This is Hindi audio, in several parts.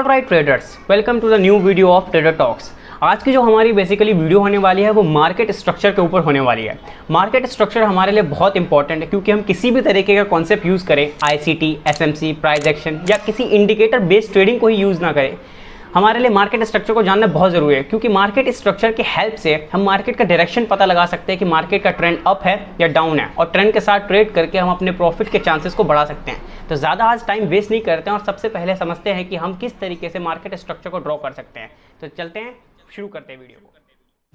All right traders, welcome to the new video of trader talks. आज की जो हमारी बेसिकली वीडियो होने वाली है वो मार्केट स्ट्रक्चर के ऊपर होने वाली है। मार्केट स्ट्रक्चर हमारे लिए बहुत इंपॉर्टेंट है क्योंकि हम किसी भी तरीके का कॉन्सेप्ट यूज़ करें, आईसीटी, एसएमसी, प्राइस एक्शन या किसी इंडिकेटर बेस्ड ट्रेडिंग को ही यूज़ ना करें, हमारे लिए मार्केट स्ट्रक्चर को जानना बहुत ज़रूरी है क्योंकि मार्केट स्ट्रक्चर की हेल्प से हम मार्केट का डायरेक्शन पता लगा सकते हैं कि मार्केट का ट्रेंड अप है या डाउन है, और ट्रेंड के साथ ट्रेड करके हम अपने प्रॉफिट के चांसेस को बढ़ा सकते हैं। तो ज़्यादा आज टाइम वेस्ट नहीं करते हैं और सबसे पहले समझते हैं कि हम किस तरीके से मार्केट स्ट्रक्चर को ड्रॉ कर सकते हैं। तो चलते हैं, शुरू करते हैं वीडियो को।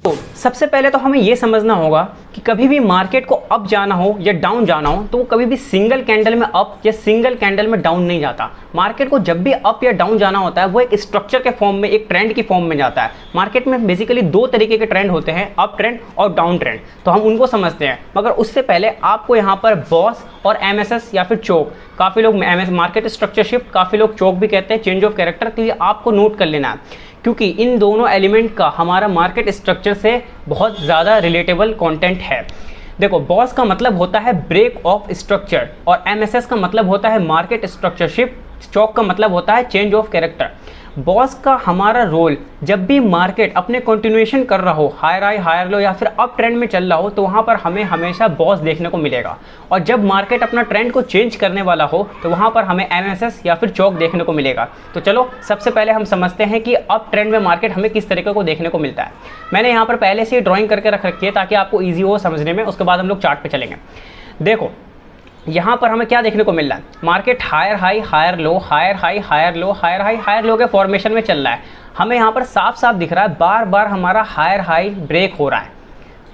तो सबसे पहले तो हमें यह समझना होगा कि कभी भी मार्केट को अप जाना हो या डाउन जाना हो तो वो कभी भी सिंगल कैंडल में अप या सिंगल कैंडल में डाउन नहीं जाता। मार्केट को जब भी अप या डाउन जाना होता है वो एक स्ट्रक्चर के फॉर्म में, एक ट्रेंड की फॉर्म में जाता है। मार्केट में बेसिकली दो तरीके के ट्रेंड होते हैं, अप ट्रेंड और डाउन ट्रेंड, तो हम उनको समझते हैं। मगर उससे पहले आपको यहाँ पर बॉस और एमएसएस या फिर चोक, काफ़ी लोग मार्केट स्ट्रक्चर शिफ्ट, काफ़ी लोग चोक भी कहते हैं, चेंज ऑफ कैरेक्टर, तो ये आपको नोट कर लेना है क्योंकि इन दोनों एलिमेंट का हमारा मार्केट स्ट्रक्चर से बहुत ज़्यादा रिलेटेबल कंटेंट है। देखो, बॉस का मतलब होता है ब्रेक ऑफ स्ट्रक्चर और एमएसएस का मतलब होता है मार्केट स्ट्रक्चर शिफ्ट, चौक का मतलब होता है चेंज ऑफ कैरेक्टर। बॉस का हमारा रोल, जब भी मार्केट अपने कंटिन्यूएशन कर रहा हो, हायर हाई हायर लो या फिर अप ट्रेंड में चल रहा हो, तो वहाँ पर हमें हमेशा बॉस देखने को मिलेगा। और जब मार्केट अपना ट्रेंड को चेंज करने वाला हो तो वहाँ पर हमें एमएसएस या फिर चौक देखने को मिलेगा। तो चलो सबसे पहले हम समझते हैं कि अप ट्रेंड में मार्केट हमें किस तरीके को देखने को मिलता है। मैंने यहाँ पर पहले से ही ड्राइंग करके रख रखी है ताकि आपको ईजी हो समझने में। उसके बाद हम लोग चार्ट पर चलेंगे। देखो यहाँ पर हमें क्या देखने को मिल रहा है, market higher high higher low, higher high higher low, higher high higher low के फॉर्मेशन में चल रहा है। हमें यहाँ पर साफ साफ दिख रहा है बार बार हमारा हायर हाई ब्रेक हो रहा है,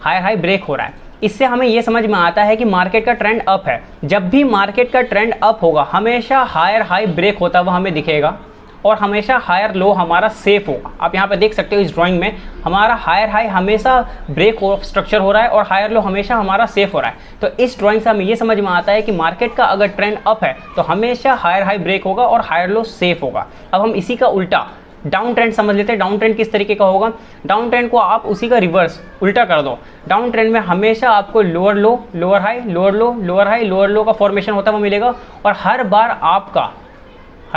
हायर हाई ब्रेक हो रहा है। इससे हमें ये समझ में आता है कि मार्केट का ट्रेंड अप है। जब भी मार्केट का ट्रेंड अप होगा हमेशा हायर हाई ब्रेक होता हुआ हमें दिखेगा और हमेशा हायर लो हमारा सेफ होगा। आप यहाँ पे देख सकते हो इस ड्राइंग में हमारा हायर हाई हमेशा ब्रेक ऑफ स्ट्रक्चर हो रहा है और हायर लो हमेशा हमारा सेफ हो रहा है। तो इस ड्राइंग से हमें ये समझ में आता है कि मार्केट का अगर ट्रेंड अप है तो हमेशा हायर हाई ब्रेक होगा और हायर लो सेफ होगा। अब हम इसी का उल्टा डाउन ट्रेंड समझ लेते हैं। डाउन ट्रेंड किस तरीके का होगा, डाउन ट्रेंड को आप उसी का रिवर्स उल्टा कर दो। डाउन ट्रेंड में हमेशा आपको lower low lower high, lower low lower high, lower लो का फॉर्मेशन होता हुआ मिलेगा और हर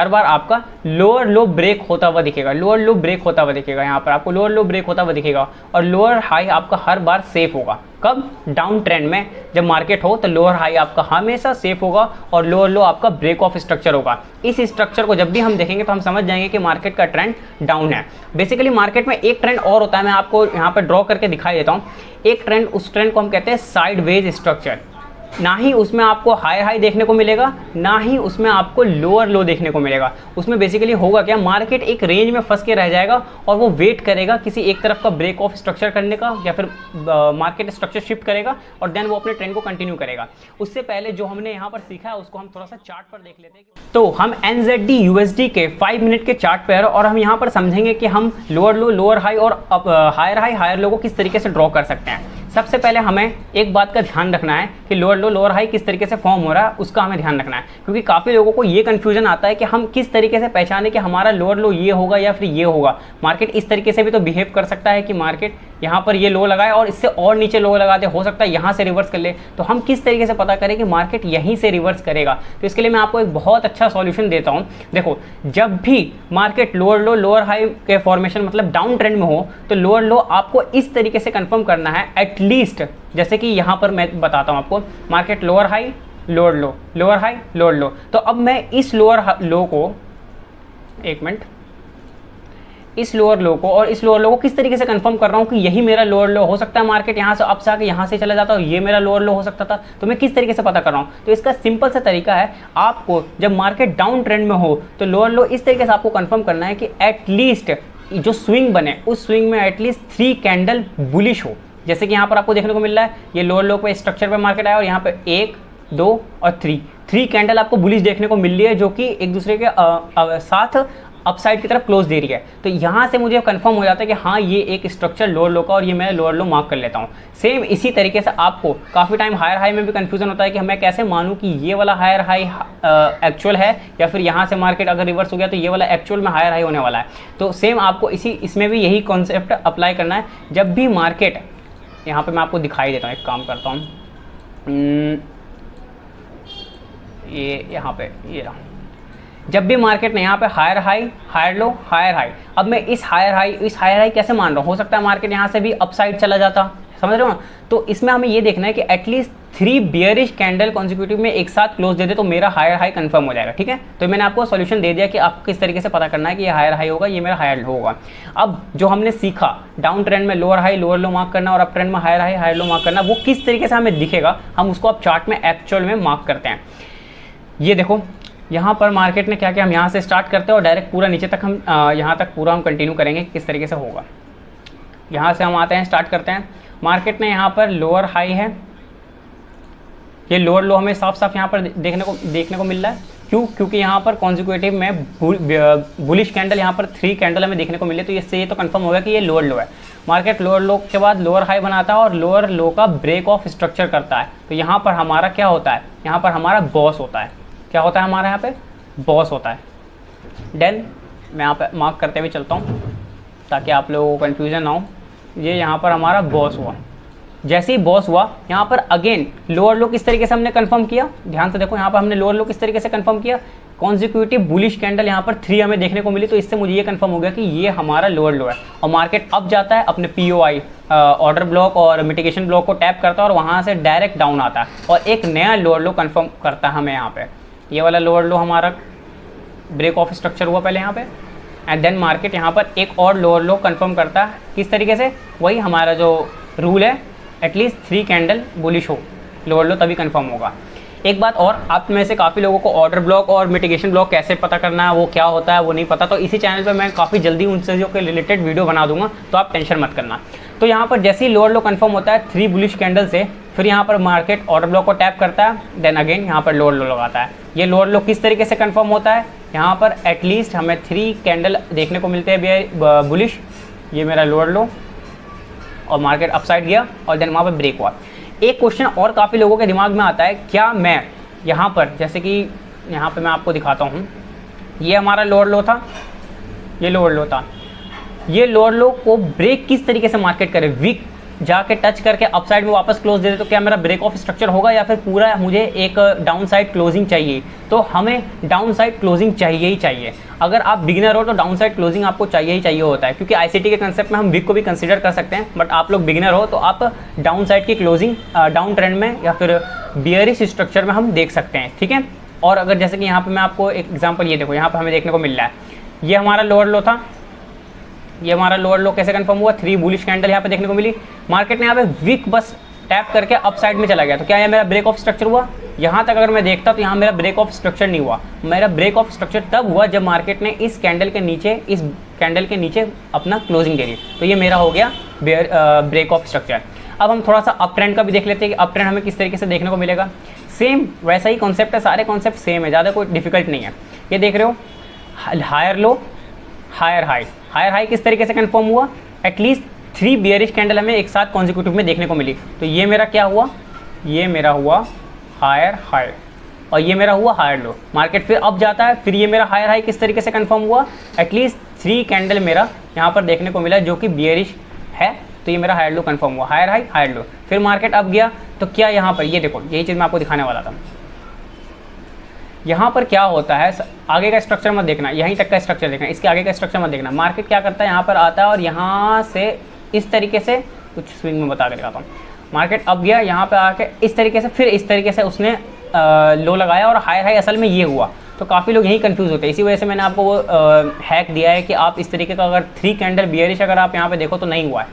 बार आपका लोअर लो ब्रेक होता हुआ दिखेगा, लोअर लो ब्रेक होता हुआ दिखेगा। यहाँ पर आपको लोअर लो ब्रेक होता हुआ दिखेगा और लोअर हाई आपका हर बार सेफ होगा। कब, डाउन ट्रेंड में जब मार्केट हो तो लोअर हाई आपका हमेशा सेफ होगा और लोअर लो आपका ब्रेक ऑफ स्ट्रक्चर होगा। इस स्ट्रक्चर को जब भी हम देखेंगे तो हम समझ जाएंगे कि मार्केट का ट्रेंड डाउन है। बेसिकली मार्केट में एक ट्रेंड और होता है, मैं आपको यहाँ पर ड्रॉ करके दिखाई देता हूँ। एक ट्रेंड, उस ट्रेंड को हम कहते हैं साइडवेज स्ट्रक्चर। ना ही उसमें आपको हाई हाई देखने को मिलेगा, ना ही उसमें आपको लोअर लो देखने को मिलेगा। उसमें बेसिकली होगा क्या, मार्केट एक रेंज में फंस के रह जाएगा और वो वेट करेगा किसी एक तरफ का ब्रेक ऑफ स्ट्रक्चर करने का या फिर मार्केट स्ट्रक्चर शिफ्ट करेगा और देन वो अपने ट्रेंड को कंटिन्यू करेगा। उससे पहले जो हमने यहाँ पर सीखा है उसको हम थोड़ा सा चार्ट पर देख लेते हैं। तो हम NZD USD के 5 मिनट के चार्ट पर और हम यहाँ पर समझेंगे कि हम लोअर लो लोअर हाई और हायर हाई हायर लो को किस तरीके से ड्रॉ कर सकते हैं। सबसे पहले हमें एक बात का ध्यान रखना है कि लोअर लो लोअर हाई किस तरीके से फॉर्म हो रहा है, उसका हमें ध्यान रखना है क्योंकि काफ़ी लोगों को ये कन्फ्यूजन आता है कि हम किस तरीके से पहचाने कि हमारा लोअर लो ये होगा या फिर ये होगा। मार्केट इस तरीके से भी तो बिहेव कर सकता है कि मार्केट यहाँ पर ये लो लगाए और इससे और नीचे लो लगा दे, हो सकता है यहाँ से रिवर्स कर ले। तो हम किस तरीके से पता करें कि मार्केट यहीं से रिवर्स करेगा, तो इसके लिए मैं आपको एक बहुत अच्छा सॉल्यूशन देता हूँ। देखो, जब भी market lower low lower high के फॉर्मेशन मतलब डाउन ट्रेंड में हो तो लोअर लो आपको इस तरीके से कंफर्म करना है एटलीस्ट, जैसे कि यहाँ पर मैं बताता हूँ आपको, market lower high lower low lower high lower लो। तो अब मैं इस लोअर लो को, एक मिनट, इस लोअर लो को और इस लोअर लो को किस तरीके से कंफर्म कर रहा हूँ कि यही मेरा लोअर लो हो सकता है। मार्केट यहाँ से अप से आके यहाँ से चला जाता और ये मेरा लोअर लो हो सकता था, तो मैं किस तरीके से पता कर रहा हूँ। तो इसका सिंपल सा तरीका है, आपको जब मार्केट डाउन ट्रेंड में हो तो लोअर लो इस तरीके से आपको कंफर्म करना है कि एटलीस्ट जो स्विंग बने उस स्विंग में एटलीस्ट 3 कैंडल बुलिश हो। जैसे कि यहाँ पर आपको देखने को मिल रहा है ये लोअर लो पे स्ट्रक्चर पे मार्केट आया और यहाँ पे 1 2 और 3 कैंडल आपको बुलिश देखने को मिल रही है जो कि एक दूसरे के साथ अपसाइड की तरफ क्लोज दे रही है। तो यहाँ से मुझे कंफर्म हो जाता है कि हाँ ये एक स्ट्रक्चर लोअर लो का और ये मैं लोअर लो मार्क कर लेता हूँ। सेम इसी तरीके से आपको काफ़ी टाइम हायर हाई में भी कंफ्यूजन होता है कि मैं कैसे मानूँ कि ये वाला हायर हाई एक्चुअल है या फिर यहाँ से मार्केट अगर रिवर्स हो गया तो ये वाला एक्चुअल में हायर हाई होने वाला है। तो सेम आपको इसमें भी यही कॉन्सेप्ट अप्लाई करना है। जब भी मार्केट, यहाँ पर मैं आपको दिखाई देता हूँ, एक काम करता हूँ, ये यहाँ पे ये रहा, जब भी मार्केट ने यहाँ पे higher high, higher low, higher high, अब मैं इस हायर हाई कैसे मान रहा हूँ? हो सकता है मार्केट यहाँ से भी अपसाइड चला जाता, समझ रहे हो ना? तो इसमें हमें ये देखना है कि एटलीस्ट 3 बियरिश कैंडल कॉन्जिक्यूटिव में एक साथ क्लोज दे दे तो मेरा हायर हाई कंफर्म हो जाएगा, ठीक है? तो मैंने आपको सॉल्यूशन दे दिया कि आपको किस तरीके से पता करना है कि ये हायर हाई होगा, ये मेरा हायर लो होगा। अब जो हमने सीखा डाउन ट्रेंड में lower high lower low mark करना और अप ट्रेंड में higher high higher low mark करना, वो किस तरीके से हमें दिखेगा, हम उसको अब चार्ट में एक्चुअल में मार्क करते हैं। ये देखो यहाँ पर मार्केट ने क्या किया, हम यहाँ से स्टार्ट करते हैं और डायरेक्ट पूरा नीचे तक हम यहाँ तक पूरा हम कंटिन्यू करेंगे किस तरीके से होगा। यहाँ से हम आते हैं, स्टार्ट करते हैं। मार्केट ने यहाँ पर लोअर हाई है, ये लोअर लो हमें साफ साफ यहाँ पर देखने को मिल रहा है। क्यों? क्योंकि यहाँ पर कॉन्जिक्यूटिव में बुलिश कैंडल यहाँ पर 3 कैंडल हमें देखने को मिले, तो इससे ये तो कंफर्म हो गया कि ये लोअर लो है। मार्केट लोअर लो के बाद लोअर हाई बनाता है और लोअर लो का ब्रेक ऑफ स्ट्रक्चर करता है। तो यहाँ पर हमारा क्या होता है, यहाँ पर हमारा बॉस होता है। क्या होता है हमारा यहाँ पे? बॉस होता है। देन मैं यहाँ पे मार्क करते हुए चलता हूँ ताकि आप लोगों को कन्फ्यूजन ना हो। ये यहाँ पर हमारा बॉस हुआ। जैसे ही बॉस हुआ यहाँ पर अगेन लोअर लो किस तरीके से हमने कंफर्म किया, ध्यान से देखो यहाँ पर हमने लोअर लो किस तरीके से कंफर्म किया, कॉन्जिक्यूटिव बुलिश कैंडल यहाँ पर 3 हमें देखने को मिली। तो इससे मुझे ये कंफर्म हो गया कि ये हमारा लोअर लो है। और मार्केट अब जाता है अपने POI ऑर्डर ब्लॉक और मिटिगेशन ब्लॉक को टैप करता है और वहाँ से डायरेक्ट डाउन आता है और एक नया लोअर लो कंफर्म करता है हमें यहाँ पे। ये वाला लोअर लो हमारा ब्रेक ऑफ स्ट्रक्चर हुआ पहले यहाँ पे, एंड देन मार्केट यहाँ पर एक और लोअर लो कंफर्म करता है। किस तरीके से? वही हमारा जो रूल है, एटलीस्ट 3 कैंडल बुलिश हो लोअर लो तभी कंफर्म होगा। एक बात और, आप में से काफ़ी लोगों को ऑर्डर ब्लॉक और मिटिगेशन ब्लॉक कैसे पता करना है, वो क्या होता है वो नहीं पता, तो इसी चैनल पे मैं काफ़ी जल्दी उन चीज़ों के रिलेटेड वीडियो बना दूंगा, तो आप टेंशन मत करना। तो यहाँ पर जैसे ही लोअर लो कंफर्म होता है 3 बुलिश कैंडल से, फिर यहाँ पर मार्केट ऑर्डर ब्लॉक को टैप करता है, देन अगेन यहाँ पर लोअर लो लगाता है। ये लोअर लो किस तरीके से कंफर्म होता है, यहाँ पर एटलीस्ट हमें 3 कैंडल देखने को मिलते हैं बुलिश। ये मेरा लोअर लो और मार्केट अपसाइड गया और देन वहाँ पर ब्रेक हुआ। एक क्वेश्चन और काफ़ी लोगों के दिमाग में आता है, क्या मैं यहाँ पर, जैसे कि यहाँ पे मैं आपको दिखाता हूँ, ये हमारा लोअर लो था, ये लोअर लो था, ये लोअर लो को ब्रेक किस तरीके से मार्केट करे, वीक जाके टच करके अपसाइड में वापस क्लोज दे दे, तो क्या मेरा ब्रेक ऑफ स्ट्रक्चर होगा या फिर पूरा मुझे एक डाउन साइड क्लोजिंग चाहिए? तो हमें डाउन साइड क्लोजिंग चाहिए ही चाहिए। अगर आप बिगिनर हो तो डाउन साइड क्लोजिंग आपको चाहिए ही चाहिए होता है, क्योंकि ICT के कंसेप्ट में हम वीक को भी कंसिडर कर सकते हैं, बट आप लोग बिगिनर हो तो आप डाउन साइड की क्लोजिंग डाउन ट्रेंड में या फिर बियरिश स्ट्रक्चर में हम देख सकते हैं, ठीक है। और अगर जैसे कि यहाँ पर मैं आपको एक एग्जाम्पल, ये देखो यहाँ पर हमें देखने को मिल रहा है, ये हमारा लोअर लो था, ये हमारा लोअर लो कैसे कंफर्म हुआ, 3 बुलिश कैंडल यहाँ पे देखने को मिली। मार्केट ने यहाँ पे वीक बस टैप करके अप साइड में चला गया, तो क्या ये मेरा ब्रेक ऑफ स्ट्रक्चर हुआ? यहाँ तक अगर मैं देखता तो यहाँ मेरा ब्रेक ऑफ स्ट्रक्चर नहीं हुआ। मेरा ब्रेक ऑफ स्ट्रक्चर तब हुआ जब मार्केट ने इस कैंडल के नीचे अपना क्लोजिंग दे दी, तो ये मेरा हो गया ब्रेक ऑफ स्ट्रक्चर। अब हम थोड़ा सा अप ट्रेंड का भी देख लेते हैं कि अप ट्रेंड हमें किस तरीके से देखने को मिलेगा। सेम वैसा ही कॉन्सेप्ट है, सारे कॉन्सेप्ट सेम है, ज़्यादा कोई डिफिकल्ट नहीं है। ये देख रहे हो, higher low higher high, higher high किस तरीके से कंफर्म हुआ, एटलीस्ट 3 बियरिश कैंडल हमें एक साथ कॉन्जिक्यूटिव में देखने को मिली। तो ये मेरा क्या हुआ, ये मेरा हुआ हायर हाई और ये मेरा हुआ हायर लो। मार्केट फिर अप जाता है, फिर ये मेरा हायर हाई किस तरीके से कंफर्म हुआ, एटलीस्ट 3 कैंडल मेरा यहाँ पर देखने को मिला जो कि बियरिश है, तो ये मेरा हायर लो कंफर्म हुआ, हायर हाई हायर लो। फिर मार्केट अप गया, तो क्या यहाँ पर ये देखो, यही चीज़ मैं आपको दिखाने वाला था। यहाँ पर क्या होता है, आगे का स्ट्रक्चर मत देखना, यहीं तक का स्ट्रक्चर देखना, इसके आगे का स्ट्रक्चर मत देखना। मार्केट क्या करता है, यहाँ पर आता है और यहाँ से इस तरीके से कुछ स्विंग में बता के दिखाता हूँ। मार्केट अब गया, यहाँ पे आके इस तरीके से, फिर इस तरीके से उसने लो लगाया और हाई हाई असल में ये हुआ। तो काफ़ी लोग यही कंफ्यूज होते हैं, इसी वजह से मैंने आपको वो हैक दिया है कि आप इस तरीके का अगर 3 कैंडल बियरिश अगर आप यहाँ पे देखो तो नहीं हुआ है,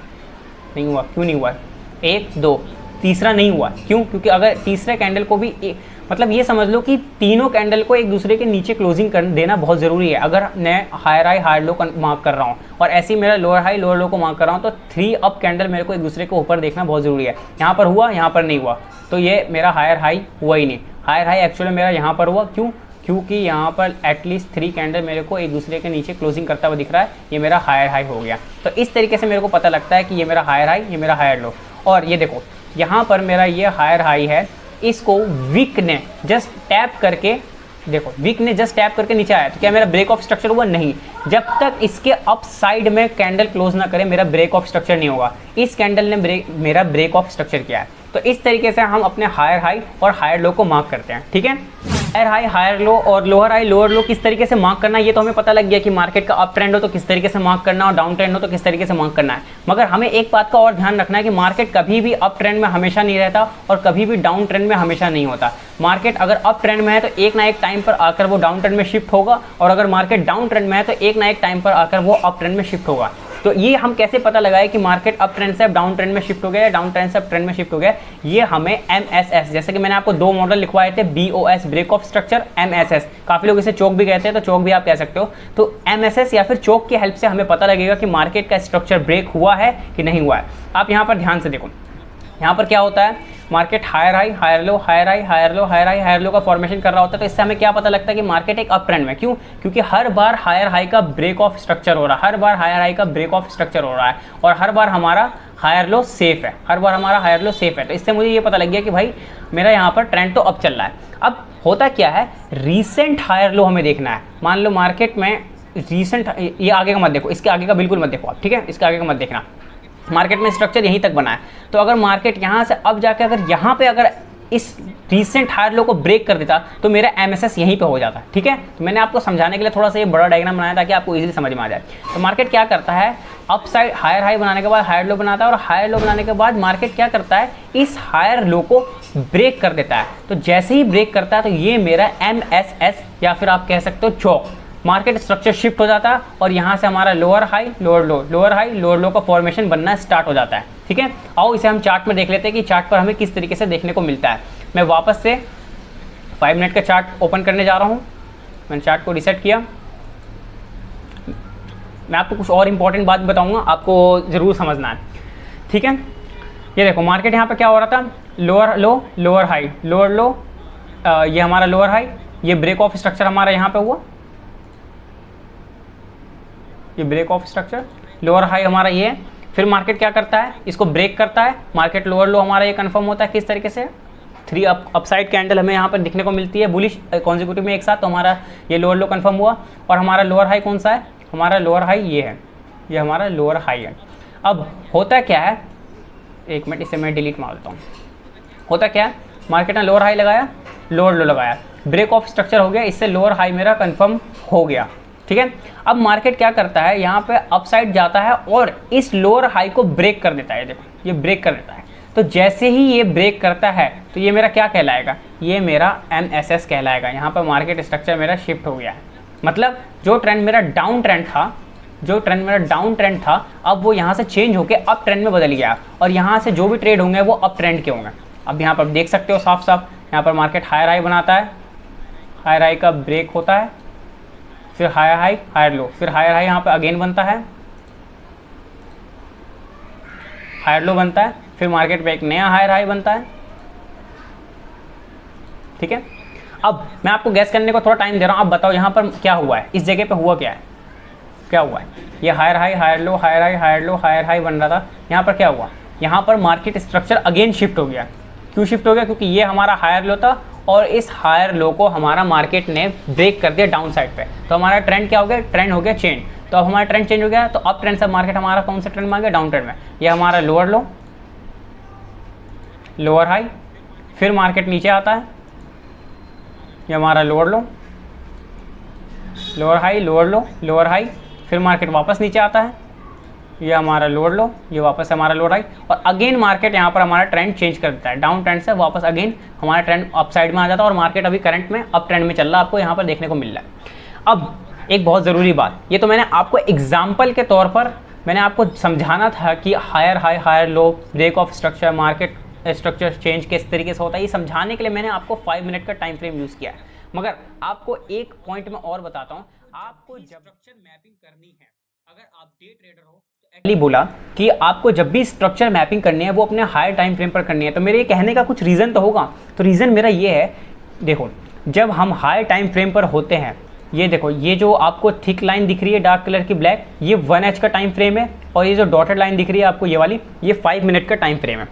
नहीं हुआ। क्यों नहीं हुआ है? 1 2 तीसरा नहीं हुआ, क्यों? क्योंकि अगर तीसरे कैंडल को भी मतलब ये समझ लो कि तीनों कैंडल को एक दूसरे के नीचे क्लोजिंग कर देना बहुत ज़रूरी है। अगर मैं higher high higher low mark कर रहा हूँ और ऐसे ही मेरा लोअर हाई लोअर लो को मार्क कर रहा हूँ, तो 3 अप कैंडल मेरे को एक दूसरे के ऊपर देखना बहुत ज़रूरी है। यहाँ पर हुआ, यहाँ पर नहीं हुआ, तो ये मेरा हायर हाई हुआ ही नहीं। हायर हाई एक्चुअली मेरा यहाँ पर हुआ, क्यों? क्योंकि यहाँ पर एटलीस्ट 3 कैंडल मेरे को एक दूसरे के नीचे क्लोजिंग करता हुआ दिख रहा है, ये मेरा हायर हाई हो गया। तो इस तरीके से मेरे को पता लगता है कि ये मेरा हायर हाई, ये मेरा हायर लो। और ये देखो यहाँ पर मेरा ये हायर हाई है, इसको वीक ने जस्ट टैप करके, देखो वीक ने जस्ट टैप करके नीचे आया, तो क्या मेरा ब्रेक ऑफ स्ट्रक्चर हुआ? नहीं। जब तक इसके अप साइड में कैंडल क्लोज ना करे मेरा ब्रेक ऑफ स्ट्रक्चर नहीं होगा। इस कैंडल ने मेरा ब्रेक ऑफ स्ट्रक्चर किया है। तो इस तरीके से हम अपने हायर हाई और हायर लो को मार्क करते हैं। ठीक है, हायर हाई, हायर लो और लोअर हाई, लोअर लो किस तरीके से मार्क करना है ये तो हमें पता लग गया कि मार्केट का अप ट्रेंड हो तो किस तरीके से मार्क करना और डाउन ट्रेंड हो तो किस तरीके से मार्क करना है। मगर हमें एक बात का और ध्यान रखना है कि मार्केट कभी भी अप ट्रेंड में हमेशा नहीं रहता और कभी भी डाउन ट्रेंड में हमेशा नहीं होता। मार्केट अगर अप ट्रेंड में है तो एक ना एक टाइम पर आकर वो डाउन ट्रेंड में शिफ्ट होगा, और अगर मार्केट डाउन ट्रेंड में है तो एक ना एक टाइम पर आकर वो अप ट्रेंड में शिफ्ट होगा। तो ये हम कैसे पता लगाए कि मार्केट अप ट्रेंड से अब डाउन ट्रेंड में शिफ्ट हो गया या डाउन ट्रेंड से अप ट्रेंड में शिफ्ट हो गया? ये हमें MSS, जैसे कि मैंने आपको 2 मॉडल लिखवाए थे, BOS break of structure, MSS काफी लोग इसे चोक भी कहते हैं, तो चोक भी आप कह सकते हो। तो MSS या फिर चोक की हेल्प से हमें पता लगेगा कि मार्केट का स्ट्रक्चर ब्रेक हुआ है कि नहीं हुआ है। आप यहाँ पर ध्यान से देखो, यहाँ पर क्या होता है, market higher high, higher low, higher high, higher low, higher high, higher low का फॉर्मेशन कर रहा होता है। तो इससे हमें क्या पता लगता है कि मार्केट एक अप ट्रेंड में, क्यों? क्योंकि हर बार हायर हाई का ब्रेक ऑफ स्ट्रक्चर हो रहा है, हर बार हायर हाई का ब्रेक ऑफ स्ट्रक्चर हो रहा है, और हर बार हमारा हायर लो सेफ है, हर बार हमारा हायर लो सेफ है। तो इससे मुझे ये पता लग गया कि भाई मेरा यहाँ पर ट्रेंड तो अप चल रहा है। अब होता क्या है, रीसेंट हायर लो हमें देखना है। मान लो मार्केट में रीसेंट, ये आगे का मत देखो, इसके आगे का बिल्कुल मत देखो आप, ठीक है, इसके आगे का मत देखना। मार्केट में स्ट्रक्चर यहीं तक बना है, तो अगर मार्केट यहाँ से अब जाकर अगर यहाँ पे अगर इस रीसेंट हायर लो को ब्रेक कर देता तो मेरा MSS यहीं पे हो जाता। ठीक है, तो मैंने आपको समझाने के लिए थोड़ा सा ये बड़ा डायग्राम बनाया ताकि आपको इजीली समझ में आ जाए। तो मार्केट क्या करता है, अप साइड हायर हाई बनाने के बाद हायर लो बनाता है, और हायर लो बनाने के बाद मार्केट क्या करता है, इस हायर लो को ब्रेक कर देता है। तो जैसे ही ब्रेक करता है तो ये मेरा MSS या फिर आप कह सकते हो चौक, मार्केट स्ट्रक्चर शिफ्ट हो जाता है, और यहाँ से हमारा lower high, lower low, lower high, lower लो का फॉर्मेशन बनना स्टार्ट हो जाता है। ठीक है, आओ इसे हम चार्ट में देख लेते हैं कि चार्ट पर हमें किस तरीके से देखने को मिलता है। मैं वापस से 5 मिनट का चार्ट ओपन करने जा रहा हूँ। मैंने चार्ट को रिसेट किया। मैं आपको कुछ और इंपॉर्टेंट बात बताऊँगा, आपको ज़रूर समझना है। ठीक है, ये देखो मार्केट यहाँ पर क्या हो रहा था, lower low, lower high, lower low, ये हमारा लोअर हाई, ये ब्रेक ऑफ स्ट्रक्चर हमारा यहाँ पे हुआ, ये break of structure, lower high हमारा ये है। फिर मार्केट क्या करता है, इसको ब्रेक करता है, मार्केट लोअर लो हमारा ये कंफर्म होता है किस तरीके से, 3 अपसाइड कैंडल हमें यहाँ पर दिखने को मिलती है बुलिश कॉन्जिक्यूटिव में एक साथ। तो हमारा ये लोअर लो कंफर्म हुआ, और हमारा लोअर हाई कौन सा है, हमारा लोअर हाई ये है, ये हमारा लोअर हाई है। अब होता क्या है, एक मिनट इसे मैं डिलीट मार देता हूँ। होता क्या है, मार्केट ने लोअर हाई लगाया, लोअर लो लगाया, ब्रेक ऑफ स्ट्रक्चर हो गया, इससे लोअर हाई मेरा कंफर्म हो गया। ठीक है, अब मार्केट क्या करता है, यहाँ पे अपसाइड जाता है और इस लोअर हाई को ब्रेक कर देता है। देखो ये ब्रेक कर देता है, तो जैसे ही ये ब्रेक करता है तो ये मेरा क्या कहलाएगा, ये मेरा MSS कहलाएगा। यहाँ पर मार्केट स्ट्रक्चर मेरा शिफ्ट हो गया है, मतलब जो ट्रेंड मेरा डाउन ट्रेंड था, जो ट्रेंड मेरा डाउन ट्रेंड था, अब वो यहाँ से चेंज होकर अप ट्रेंड में बदल गया, और यहाँ से जो भी ट्रेड होंगे वो अप ट्रेंड के होंगे। अब यहाँ पर देख सकते हो साफ साफ, यहाँ पर मार्केट हायर हाई बनाता है, हायर हाई का ब्रेक होता है, फिर हायर हाई, हायर लो, फिर हायर हाई यहाँ पे अगेन बनता है, हायर लो बनता है, फिर मार्केट पे एक नया हायर हाई बनता है। ठीक है, अब मैं आपको गैस करने को थोड़ा टाइम दे रहा हूँ, आप बताओ यहाँ पर क्या हुआ है, इस जगह पे हुआ क्या है, क्या हुआ है, ये higher high, higher low, higher high, higher low, higher high बन रहा था, यहाँ पर क्या हुआ, यहाँ पर मार्केट स्ट्रक्चर अगेन शिफ्ट हो गया। क्यों शिफ्ट हो गया, क्योंकि ये हमारा हायर लो था और इस हायर लो को हमारा मार्केट ने ब्रेक कर दिया डाउन साइड पे, तो हमारा ट्रेंड क्या हो गया, ट्रेंड हो गया चेंज। तो अब हमारा ट्रेंड चेंज हो गया, तो अब ट्रेंड से मार्केट हमारा कौन सा ट्रेंड में आ गया, डाउन ट्रेंड में। ये हमारा लोअर लो, लोअर हाई, फिर मार्केट नीचे आता है, ये हमारा lower low, lower high, lower low, lower high, फिर मार्केट वापस नीचे आता है, ये हमारा लोअर लो, ये वापस हमारा लोअर हाई, और अगेन मार्केट यहाँ पर हमारा ट्रेंड चेंज कर देता है, डाउन ट्रेंड से वापस अगेन हमारा ट्रेंड अप साइड में आ जाता है, और मार्केट अभी करंट में अप ट्रेंड में चल रहा है, आपको यहाँ पर देखने को मिल रहा है। अब एक बहुत ज़रूरी बात, ये तो मैंने आपको एग्जाम्पल के तौर पर मैंने आपको समझाना था कि higher high, higher low, break of structure, market structure change किस तरीके से होता है, ये समझाने के लिए मैंने आपको 5 मिनट का टाइम फ्रेम यूज़ किया है। मगर आपको एक पॉइंट में और बताता हूँ, आपको जब स्ट्रक्चर मैपिंग करनी है, अगर आप डे ट्रेडर हो तो बोला कि आपको जब भी स्ट्रक्चर मैपिंग करनी है वो अपने हायर टाइम फ्रेम पर करनी है। तो मेरे ये कहने का कुछ रीज़न तो होगा, तो रीज़न मेरा ये है, देखो जब हम हायर टाइम फ्रेम पर होते हैं, ये देखो ये जो आपको थिक लाइन दिख रही है डार्क कलर की ब्लैक, ये 1H का टाइम फ्रेम है, और ये जो डॉटेड लाइन दिख रही है आपको ये वाली, ये 5 मिनट का टाइम फ्रेम है।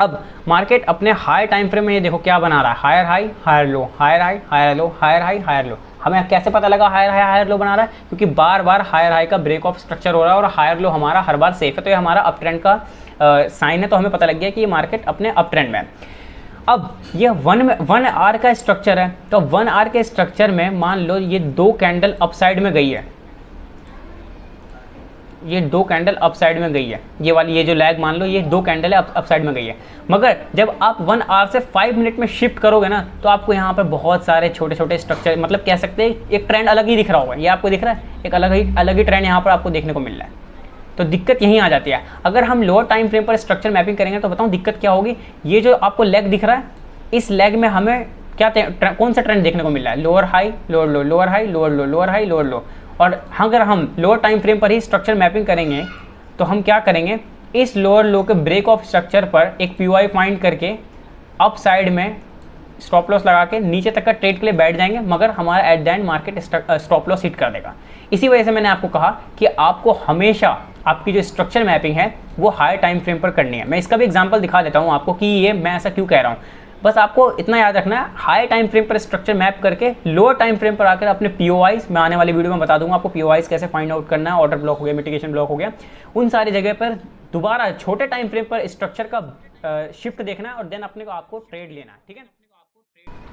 अब मार्केट अपने हायर टाइम फ्रेम में ये देखो क्या बना रहा है, higher high, higher low, higher high, higher low, higher high, higher low. हमें कैसे पता लगा हायर हाई, हायर लो बना रहा है, क्योंकि बार बार हायर हाई का ब्रेक ऑफ स्ट्रक्चर हो रहा है और हायर लो हमारा हर बार सेफ है, तो ये हमारा अप ट्रेंड का साइन है तो हमें पता लग गया कि ये मार्केट अपने अप ट्रेंड में है। अब ये 1 आवर का स्ट्रक्चर है, तो 1 आवर के स्ट्रक्चर में मान लो ये 2 कैंडल अपसाइड में गई है, ये 2 कैंडल अपसाइड में गई है, ये वाली ये जो लैग मान लो ये 2 कैंडल है अपसाइड में गई है। मगर जब आप 1 आवर से 5 मिनट में शिफ्ट करोगे ना, तो आपको यहाँ पर बहुत सारे छोटे छोटे स्ट्रक्चर, मतलब कह सकते हैं एक ट्रेंड अलग ही दिख रहा होगा। ये आपको दिख रहा है, एक अलग ही ट्रेंड यहाँ पर आपको देखने को मिल रहा है। तो दिक्कत यहीं आ जाती है। अगर हम लोअर टाइम फ्रेम पर स्ट्रक्चर मैपिंग करेंगे तो बताऊँ दिक्कत क्या होगी। ये जो आपको लेग दिख रहा है, इस लेग में हमें क्या कौन सा ट्रेंड देखने को मिल रहा है, lower high lower low, lower high lower low, lower high lower लो। और अगर हम लोअर टाइम फ्रेम पर ही स्ट्रक्चर मैपिंग करेंगे तो हम क्या करेंगे, इस लोअर लो के ब्रेक ऑफ स्ट्रक्चर पर एक पीओआई फाइंड करके अप साइड में स्टॉप लॉस लगा के नीचे तक का ट्रेड के लिए बैठ जाएंगे, मगर हमारा at the end market stop loss hit कर देगा। इसी वजह से मैंने आपको कहा कि आपको हमेशा आपकी जो स्ट्रक्चर मैपिंग है वो हायर टाइम फ्रेम पर करनी है। मैं इसका भी एग्जांपल दिखा देता हूँ आपको कि ये मैं ऐसा क्यों कह रहा हूँ। बस आपको इतना याद रखना है, हाई टाइम फ्रेम पर स्ट्रक्चर मैप करके लोअर टाइम फ्रेम पर आकर अपने पीओआईज, मैं आने वाली वीडियो में बता दूंगा आपको पीओआईज कैसे फाइंड आउट करना है, ऑर्डर ब्लॉक हो गया, मिटिगेशन ब्लॉक हो गया, उन सारी जगह पर दोबारा छोटे टाइम फ्रेम पर स्ट्रक्चर का शिफ्ट देखना है और देन अपने को आपको ट्रेड लेना है। ठीक है,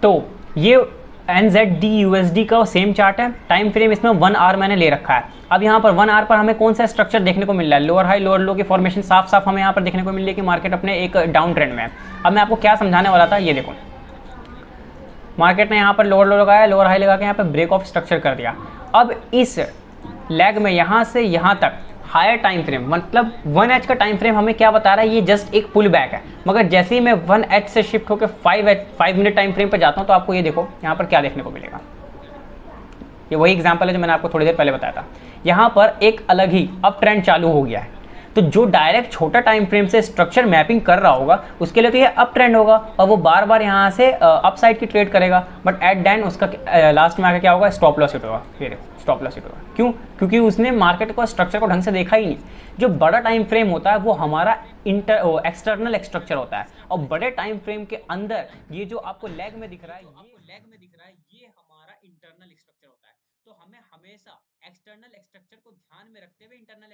तो ये NZD USD का सेम चार्ट है, टाइम फ्रेम इसमें 1 आवर मैंने ले रखा है। अब यहाँ पर 1 आवर पर हमें कौन सा स्ट्रक्चर देखने को मिल रहा है, लोअर हाई लोअर लो की फॉर्मेशन साफ साफ हमें यहाँ पर देखने को मिल रही है कि मार्केट अपने एक डाउन ट्रेंड में है। अब मैं आपको क्या समझाने वाला था, ये देखो मार्केट ने यहाँ पर लोअर लो लगाया, लोअर हाई लगा के यहाँ पर ब्रेक ऑफ स्ट्रक्चर कर दिया। अब इस लेग में यहाँ से यहाँ तक हायर टाइम फ्रेम, मतलब 1H का टाइम फ्रेम हमें क्या बता रहा है, ये जस्ट एक पुल बैक है। मगर जैसे ही मैं 1H से शिफ्ट होकर 5 मिनट टाइम फ्रेम पर जाता हूँ तो आपको ये देखो यहाँ पर क्या देखने को मिलेगा। ये वही एग्जांपल है जो मैंने आपको थोड़ी देर पहले बताया था। यहाँ पर एक अलग ही अप ट्रेंड चालू हो गया है। तो जो डायरेक्ट छोटा टाइम फ्रेम से स्ट्रक्चर मैपिंग कर रहा होगा उसके लिए तो ये अप ट्रेंड होगा और वो बार बार यहाँ से अप साइड की ट्रेड करेगा, बट एट द एंड उसका लास्ट में आकर क्या होगा, स्टॉप लॉस हिट होगा। ये देखो स्टॉप लॉस हिट होगा, क्यों? क्योंकि उसने मार्केट को स्ट्रक्चर को ढंग से देखा ही नहीं। जो बड़ा टाइम फ्रेम होता है वो हमारा एक्सटर्नल स्ट्रक्चर होता है, और बड़े टाइम फ्रेम के अंदर ये जो आपको लेग में दिख रहा है, ये हमारा इंटरनल स्ट्रक्चर होता है। तो हमें हमेशा एक्सटर्नल स्ट्रक्चर को ध्यान में रखते हुए इंटरनल